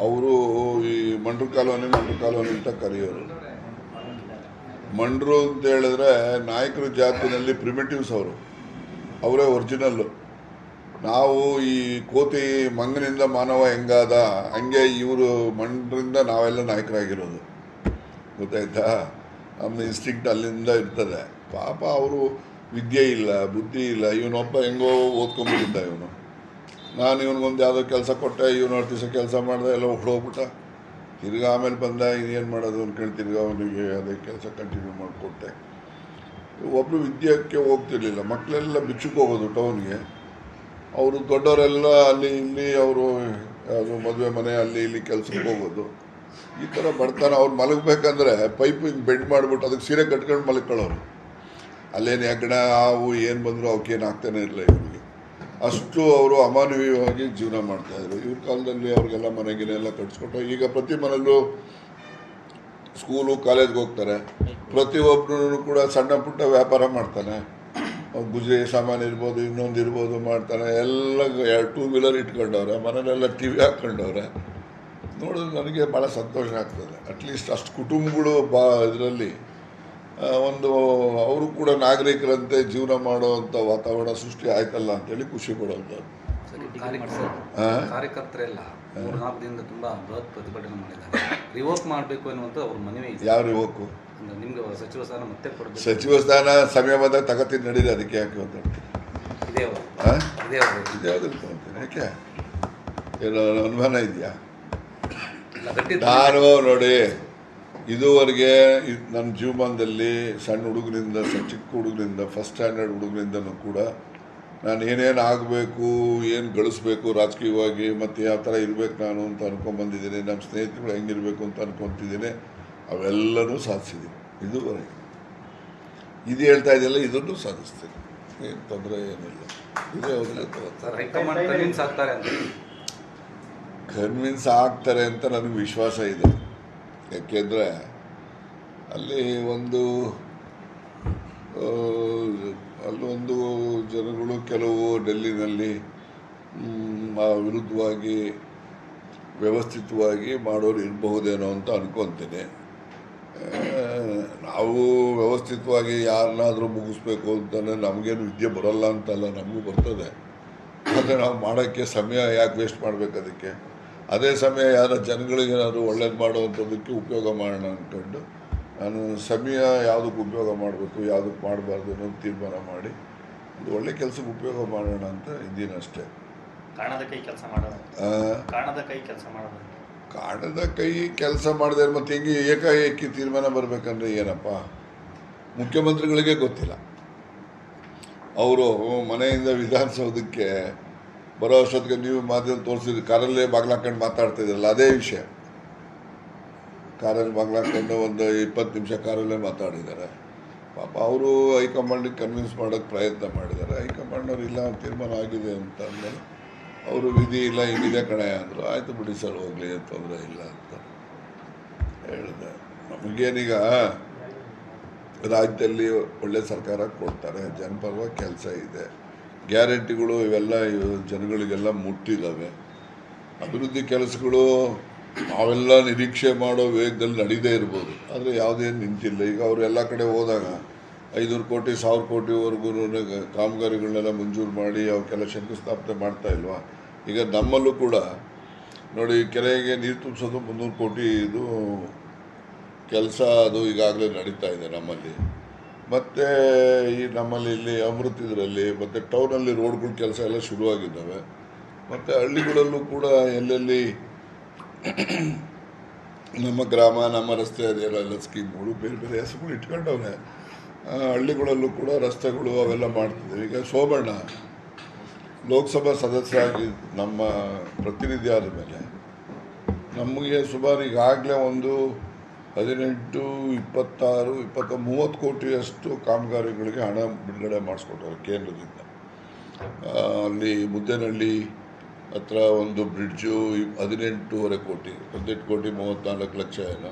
ಅವರು ಈ ಮಂಡ್ರು ಕಾಲೋನಿ ಅಂತ ಕರೆಯೋರು. ಮಂಡ್ರು ಅಂತ ಹೇಳಿದ್ರೆ ನಾಯಕರ ಜಾತಿನಲ್ಲಿ ಪ್ರಿಮಿಟಿವ್ಸ್ ಅವರೇ ಒರಿಜಿನಲ್ಲು. ನಾವು ಈ ಕೋತಿ ಮಂಗನಿಂದ ಮಾನವ ಹೆಂಗಾದ ಹಂಗೆ ಇವರು ಮಂಡ್ರಿಂದ ನಾವೆಲ್ಲ ನಾಯಕರಾಗಿರೋದು, ಗೊತ್ತಾಯ್ತಾ? ನಮ್ಮ ಇನ್ಸ್ಟಿಂಕ್ಟ್ ಅಲ್ಲಿಂದ ಇರ್ತದೆ. ಪಾಪ ಅವರು ವಿದ್ಯೆ ಇಲ್ಲ, ಬುದ್ಧಿ ಇಲ್ಲ. ಇವನೊಬ್ಬ ಹೆಂಗೋ ಓದ್ಕೊಂಡ್ಬಿಟ್ಟಿದ್ದ ಇವನು. ನಾನು ಇವನಿಗೊಂದು ಯಾವುದೋ ಕೆಲಸ ಕೊಟ್ಟೆ, ಇವನು 10 ದಿವಸ ಕೆಲಸ ಮಾಡಿದೆ, ಎಲ್ಲ ಹೊಡೋಗ್ಬಿಟ್ಟ. ತಿರ್ಗಾ ಆಮೇಲೆ ಬಂದ, ಇನ್ನೇನು ಮಾಡೋದು ಅಂದ್ಕೊಂಡು ತಿರ್ಗಾ ಅವನಿಗೆ ಅದೇ ಕೆಲಸ ಕಂಟಿನ್ಯೂ ಮಾಡಿಕೊಟ್ಟೆ. ಒಬ್ಬರು ವಿದ್ಯೆಗೆ ಹೋಗ್ತಿರ್ಲಿಲ್ಲ, ಮಕ್ಕಳೆಲ್ಲ ಭಿಕ್ಷಕ್ಕೆ ಹೋಗೋದು ಟೌನ್ಗೆ. ಅವರು ದೊಡ್ಡವರೆಲ್ಲ ಅಲ್ಲಿ ಇಲ್ಲಿ ಅವರು ಅದು ಮದುವೆ ಮನೆ ಅಲ್ಲಿ ಇಲ್ಲಿ ಕೆಲಸಕ್ಕೆ ಹೋಗೋದು. ಈ ಥರ ಬಡತನ. ಅವ್ರು ಮಲಗಬೇಕಂದ್ರೆ ಪೈಪ್ ಹಿಂಗೆ ಬೆಂಡ್ ಮಾಡಿಬಿಟ್ಟು ಅದಕ್ಕೆ ಸೀರೆ ಕಟ್ಕೊಂಡು ಮಲ್ಕೊಳ್ಳೋರು. ಅಲ್ಲೇನು ಹೆಗ್ಗಣ ಹಾವು ಏನು ಬಂದರೂ ಅವಕ್ಕೇನು ಆಗ್ತಾನೆ ಇರಲಿಲ್ಲ ಇವರಿಗೆ. ಅಷ್ಟು ಅವರು ಅಮಾನವೀಯವಾಗಿ ಜೀವನ ಮಾಡ್ತಾಯಿದ್ರು. ಇವ್ರ ಕಾಲದಲ್ಲಿ ಅವ್ರಿಗೆಲ್ಲ ಮನೆಗಿನೆಲ್ಲ ಕಟ್ಸ್ಕೊಟ್ಟು ಈಗ ಪ್ರತಿ ಮನೆಯಲ್ಲೂ ಸ್ಕೂಲು ಕಾಲೇಜ್ಗೆ ಹೋಗ್ತಾರೆ. ಪ್ರತಿಯೊಬ್ಬರೂ ಕೂಡ ಸಣ್ಣ ಪುಟ್ಟ ವ್ಯಾಪಾರ ಮಾಡ್ತಾನೆ. ಗುಜರಿ ಸಾಮಾನು ಇರ್ಬೋದು, ಇನ್ನೊಂದು ಇರ್ಬೋದು ಮಾಡ್ತಾನೆ. ಎಲ್ಲ 2 ವೀಲರ್ ಇಟ್ಕೊಂಡವ್ರೆ, ಮನೇಲೆಲ್ಲ TV ಹಾಕ್ಕೊಂಡವ್ರೆ. ನೋಡಿದ್ರೆ ನನಗೆ ಭಾಳ ಸಂತೋಷ ಆಗ್ತದೆ. ಅಟ್ಲೀಸ್ಟ್ ಅಷ್ಟು ಕುಟುಂಬಗಳು ಇದರಲ್ಲಿ ಒಂದು ಅವರು ಕೂಡ ನಾಗರಿಕರಂತೆ ಜೀವನ ಮಾಡುವಂಥ ವಾತಾವರಣ ಸೃಷ್ಟಿ ಆಯ್ತಲ್ಲ ಅಂತೇಳಿ ಖುಷಿ ಪಡುವಂಥದ್ದು. ಕಾರ್ಯಕರ್ತರೆಲ್ಲ 3-4 ದಿನದಿಂದ ತುಂಬಾ ಬೃಹತ್ ಪ್ರತಿಭಟನೆ ಮಾಡಿದ್ದಾರೆ. ರಿವೋಕ್ ಮಾಡಬೇಕು ಅನ್ನುವಂಥ ಅವ್ರ ಮನವಿ ಇದೆ. ಯಾವ ರಿವೋಕು? ನಿಮ್ಗೆ ಸಚಿವ ಸ್ಥಾನ ಮತ್ತೆ ಕೊಡಬೇಕು. ಸಚಿವ ಸ್ಥಾನ ಸಮಯ ಬಂದಾಗ ತಗತೀನಿ ನಡೀರಿ, ಅದಕ್ಕೆ ಯಾಕೆ ಅಂತ ಯಾಕೆ ಏನೋ ಅನುಮಾನ ಇದೆಯಾ? ನಾನು ನೋಡಿ, ಇದುವರೆಗೆ ನನ್ನ ಜೀವಮಾನದಲ್ಲಿ ಸಣ್ಣ ಹುಡುಗರಿಂದ ಚಿಕ್ಕ ಹುಡುಗರಿಂದ ಫಸ್ಟ್ ಸ್ಟ್ಯಾಂಡರ್ಡ್ ಹುಡುಗರಿಂದನೂ ಕೂಡ ನಾನು ಏನೇನು ಆಗಬೇಕು, ಏನು ಗಳಿಸ್ಬೇಕು ರಾಜಕೀಯವಾಗಿ, ಮತ್ತು ಯಾವ ಥರ ಇರಬೇಕು ನಾನು ಅಂತ ಅನ್ಕೊಂಡ್ಬಂದಿದ್ದೀನಿ. ನಮ್ಮ ಸ್ನೇಹಿತರುಗಳು ಹೆಂಗಿರಬೇಕು ಅಂತ ಅನ್ಕೊತಿದ್ದೀನಿ. ಅವೆಲ್ಲನೂ ಸಾಧಿಸಿದ್ದೀನಿ ಇದುವರೆಗೆ. ಇದು ಹೇಳ್ತಾ ಇದೆಯಲ್ಲ, ಇದನ್ನು ಸಾಧಿಸ್ತೀನಿ, ಏನು ತೊಂದರೆ ಏನಿಲ್ಲ. ಇದೇ ಕನ್ವಿನ್ಸ್ ಆಗ್ತಾರೆ ಅಂತ ನನಗೆ ವಿಶ್ವಾಸ ಇದೆ. ಯಾಕೆಂದರೆ ಅಲ್ಲಿ ಅಲ್ಲೊಂದು ಜನಗಳು ಕೆಲವು ಡೆಲ್ಲಿನಲ್ಲಿ ವಿರುದ್ಧವಾಗಿ ವ್ಯವಸ್ಥಿತವಾಗಿ ಮಾಡೋರು ಇರಬಹುದೇನೋ ಅಂತ ಅನ್ಕೊತೀನಿ. ನಾವು ವ್ಯವಸ್ಥಿತವಾಗಿ ಯಾರನ್ನಾದರೂ ಮುಗಿಸ್ಬೇಕು ಅಂತಲೇ ನಮಗೇನು ವಿದ್ಯೆ ಬರೋಲ್ಲ ಅಂತಲ್ಲ, ನಮಗೂ ಬರ್ತದೆ. ಆದರೆ ನಾವು ಮಾಡೋಕ್ಕೆ ಸಮಯ ಯಾಕೆ ವೇಸ್ಟ್ ಮಾಡಬೇಕು? ಅದಕ್ಕೆ ಅದೇ ಸಮಯ ಯಾರ ಜನಗಳಿಗೆ ಏನಾದರೂ ಒಳ್ಳೇದು ಮಾಡುವಂಥದ್ದಕ್ಕೆ ಉಪಯೋಗ ಮಾಡೋಣ ಅಂದ್ಕೊಂಡು ನಾನು ಸಮಯ ಯಾವುದಕ್ಕೆ ಉಪಯೋಗ ಮಾಡಬೇಕು, ಯಾವುದಕ್ಕೆ ಮಾಡಬಾರ್ದು ಅನ್ನೋದು ತೀರ್ಮಾನ ಮಾಡಿ ಒಂದು ಒಳ್ಳೆ ಕೆಲಸಕ್ಕೆ ಉಪಯೋಗ ಮಾಡೋಣ ಅಂತ ಇದ್ದೀನಿ ಅಷ್ಟೇ. ಕಾಣದ ಕೈ ಕೆಲಸ ಮಾಡೋದು. ಕಾಣದ ಕೈ ಕೆಲಸ ಮಾಡಿದೆ ಮತ್ತು ಹೆಂಗೆ ಏಕಾಏಕಿ ತೀರ್ಮಾನ ಬರಬೇಕಂದ್ರೆ ಏನಪ್ಪ? ಮುಖ್ಯಮಂತ್ರಿಗಳಿಗೆ ಗೊತ್ತಿಲ್ಲ. ಅವರು ಮನೆಯಿಂದ ವಿಧಾನಸೌಧಕ್ಕೆ ಬರೋ ಅಷ್ಟೊತ್ತಿಗೆ ನೀವು ಮಾಧ್ಯಮ ತೋರಿಸಿದ್ರು, ಕಾರಲ್ಲೇ ಬಾಗ್ಲಾಕೊಂಡು ಮಾತಾಡ್ತಿದ್ರಲ್ಲ, ಅದೇ ವಿಷಯ. ಕಾರಲ್ಲಿ ಬಾಗ್ಲಾಕೊಂಡು ಒಂದು 20 ನಿಮಿಷ ಕಾರಲ್ಲೇ ಮಾತಾಡಿದ್ದಾರೆ. ಪಾಪ ಅವರು ಹೈಕಮಾಂಡಿಗೆ ಕನ್ವಿನ್ಸ್ ಮಾಡೋಕ್ಕೆ ಪ್ರಯತ್ನ ಮಾಡಿದ್ದಾರೆ. ಹೈಕಮಾಂಡವ್ರು ಇಲ್ಲ ತೀರ್ಮಾನ ಆಗಿದೆ ಅಂತ ಅಂದಮೇಲೆ ಅವರು ವಿಧಿ ಇಲ್ಲ, ಹಿಂಗಿದೆ ಕಣೆ ಅಂದರು. ಆಯಿತು ಬಿಡಿ ಸರ್, ಹೋಗಲಿ, ತೊಂದರೆ ಇಲ್ಲ ಅಂತ ಹೇಳಿದೆ. ನಮಗೇನೀಗ ರಾಜ್ಯದಲ್ಲಿ ಒಳ್ಳೆ ಸರ್ಕಾರ ಕೊಡ್ತಾರೆ, ಜನಪರವಾಗಿ ಕೆಲಸ ಇದೆ, ಗ್ಯಾರಂಟಿಗಳು ಇವೆಲ್ಲ ಜನಗಳಿಗೆಲ್ಲ ಮುಟ್ಟಿದ್ದಾವೆ. ಅಭಿವೃದ್ಧಿ ಕೆಲಸಗಳು ನಾವೆಲ್ಲ ನಿರೀಕ್ಷೆ ಮಾಡೋ ವೇಗದಲ್ಲಿ ನಡೀದೇ ಇರ್ಬೋದು, ಆದರೆ ಯಾವುದೇನು ನಿಂತಿಲ್ಲ. ಈಗ ಅವರು ಎಲ್ಲ ಕಡೆ ಹೋದಾಗ 500 ಕೋಟಿ 1000 ಕೋಟಿವರೆಗೂ ಕಾಮಗಾರಿಗಳನ್ನೆಲ್ಲ ಮಂಜೂರು ಮಾಡಿ ಅವಕ್ಕೆಲ್ಲ ಶಂಕುಸ್ಥಾಪನೆ ಮಾಡ್ತಾ ಇಲ್ವಾ? ಈಗ ನಮ್ಮಲ್ಲೂ ಕೂಡ ನೋಡಿ, ಕೆರೆಗೆ ನೀರು ತುಂಬಿಸೋದು 300 ಕೋಟಿ ಇದು ಕೆಲಸ, ಅದು ಈಗಾಗಲೇ ನಡೀತಾ ಇದೆ ನಮ್ಮಲ್ಲಿ. ಮತ್ತು ಈ ನಮ್ಮಲ್ಲಿ ಇಲ್ಲಿ ಅಮೃತ್ ಇದರಲ್ಲಿ ಮತ್ತು ಟೌನಲ್ಲಿ ರೋಡ್ಗಳ ಕೆಲಸ ಎಲ್ಲ ಶುರುವಾಗಿದ್ದಾವೆ. ಮತ್ತು ಹಳ್ಳಿಗಳಲ್ಲೂ ಕೂಡ ಎಲ್ಲೆಲ್ಲಿ ನಮ್ಮ ಗ್ರಾಮ ನಮ್ಮ ರಸ್ತೆ ಅದೆಲ್ಲ ಸ್ಕೀಮ್ಗಳು ಬೇರೆ ಬೇರೆ ಹೆಸರುಗಳು ಇಟ್ಕೊಂಡವ್ರೆ. ಹಳ್ಳಿಗಳಲ್ಲೂ ಕೂಡ ರಸ್ತೆಗಳು ಅವೆಲ್ಲ ಮಾಡ್ತಿದ್ದೇವೆ. ಈಗ ಸೋಮಣ್ಣ ಲೋಕಸಭಾ ಸದಸ್ಯರಾಗಿ ನಮ್ಮ ಪ್ರತಿನಿಧಿ ಆದ ಮೇಲೆ ನಮಗೆ ಸುಮಾರು ಈಗಾಗಲೇ ಒಂದು 18, 26, 20, 30 ಕೋಟಿಯಷ್ಟು ಕಾಮಗಾರಿಗಳಿಗೆ ಹಣ ಬಿಡುಗಡೆ ಮಾಡಿಸ್ಕೊಟ್ಟವ್ರೆ ಕೇಂದ್ರದಿಂದ. ಅಲ್ಲಿ ಮುದ್ದೇನಹಳ್ಳಿ ಹತ್ರ ಒಂದು ಬ್ರಿಡ್ಜು 18.5 ಕೋಟಿ, 18 ಕೋಟಿ 34 ಲಕ್ಷ ಏನೋ.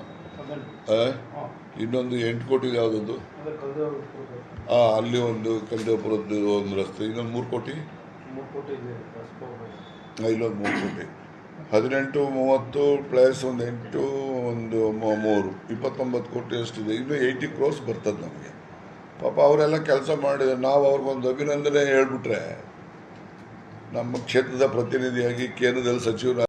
ಇನ್ನೊಂದು 8 ಕೋಟಿ ಯಾವುದೊಂದು ಅಲ್ಲಿ ಒಂದು ಕಲ್ದೇವಪುರದ್ದು ಒಂದು ರಸ್ತೆ, ಇನ್ನೊಂದು 3 ಕೋಟಿ, ಇಲ್ಲೊಂದು 3 ಕೋಟಿ. 18, 30 ಪ್ಲಸ್ ಒಂದು 8, ಒಂದು 3, 29 ಕೋಟಿ ಅಷ್ಟಿದೆ. ಇನ್ನು 80 ಕ್ರೋರ್ಸ್ ಬರ್ತದೆ ನಮಗೆ. ಪಾಪ ಅವರೆಲ್ಲ ಕೆಲಸ ಮಾಡಿದ್ರೆ ನಾವು ಅವ್ರಿಗೊಂದು ಅಭಿನಂದನೆ ಹೇಳ್ಬಿಟ್ರೆ, ನಮ್ಮ ಕ್ಷೇತ್ರದ ಪ್ರತಿನಿಧಿಯಾಗಿ ಕೇಂದ್ರದಲ್ಲಿ ಸಚಿವರು